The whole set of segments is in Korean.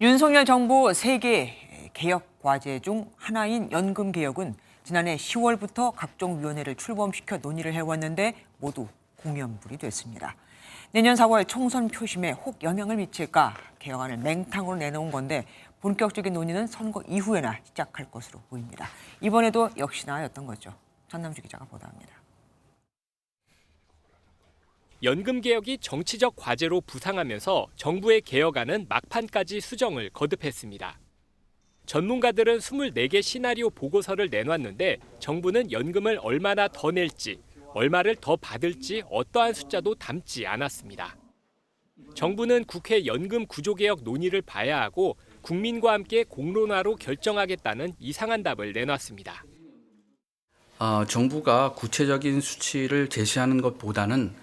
윤석열 정부 세계 개혁 과제 중 하나인 연금 개혁은 지난해 10월부터 각종 위원회를 출범시켜 논의를 해왔는데 모두 공연불이 됐습니다. 내년 4월 총선 표심에 혹 영향을 미칠까 개혁안을 맹탕으로 내놓은 건데 본격적인 논의는 선거 이후에나 시작할 것으로 보입니다. 이번에도 역시나였던 거죠. 전남주 기자가 보도합니다. 연금 개혁이 정치적 과제로 부상하면서 정부의 개혁안은 막판까지 수정을 거듭했습니다. 전문가들은 24개 시나리오 보고서를 내놨는데 정부는 연금을 얼마나 더 낼지, 얼마를 더 받을지 어떠한 숫자도 담지 않았습니다. 정부는 국회 연금 구조개혁 논의를 봐야 하고 국민과 함께 공론화로 결정하겠다는 이상한 답을 내놨습니다. 정부가 구체적인 수치를 제시하는 것보다는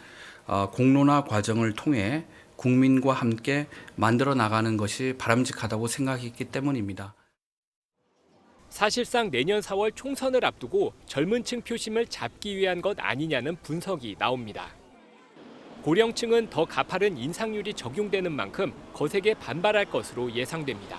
공론화 과정을 통해 국민과 함께 만들어 나가는 것이 바람직하다고 생각했기 때문입니다. 사실상 내년 4월 총선을 앞두고 젊은 층 표심을 잡기 위한 것 아니냐는 분석이 나옵니다. 고령층은 더 가파른 인상률이 적용되는 만큼 거세게 반발할 것으로 예상됩니다.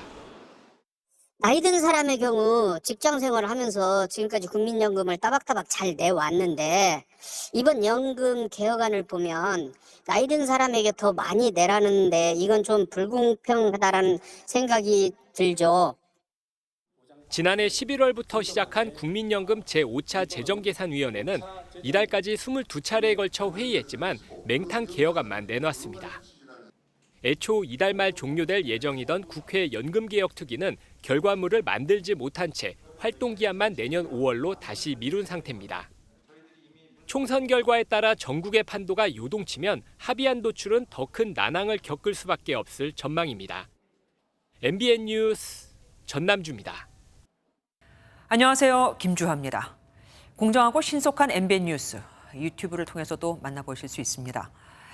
나이 든 사람의 경우 직장 생활을 하면서 지금까지 국민연금을 따박따박 잘 내왔는데 이번 연금 개혁안을 보면 나이 든 사람에게 더 많이 내라는데 이건 좀 불공평하다라는 생각이 들죠. 지난해 11월부터 시작한 국민연금 제5차 재정계산위원회는 이달까지 22차례에 걸쳐 회의했지만 맹탕 개혁안만 내놨습니다. 애초 이달 말 종료될 예정이던 국회 연금개혁특위는 결과물을 만들지 못한 채 활동기한만 내년 5월로 다시 미룬 상태입니다. 총선 결과에 따라 전국의 판도가 요동치면 합의안 도출은 더 큰 난항을 겪을 수밖에 없을 전망입니다. MBN 뉴스 전남주입니다. 안녕하세요. 김주하입니다. 공정하고 신속한 MBN 뉴스, 유튜브를 통해서도 만나보실 수 있습니다.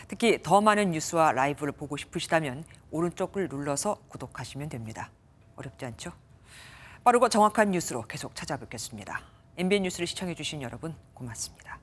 특히 더 많은 뉴스와 라이브를 보고 싶으시다면 오른쪽을 눌러서 구독하시면 됩니다. 어렵지 않죠? 빠르고 정확한 뉴스로 계속 찾아뵙겠습니다. MBN 뉴스를 시청해 주신 여러분 고맙습니다.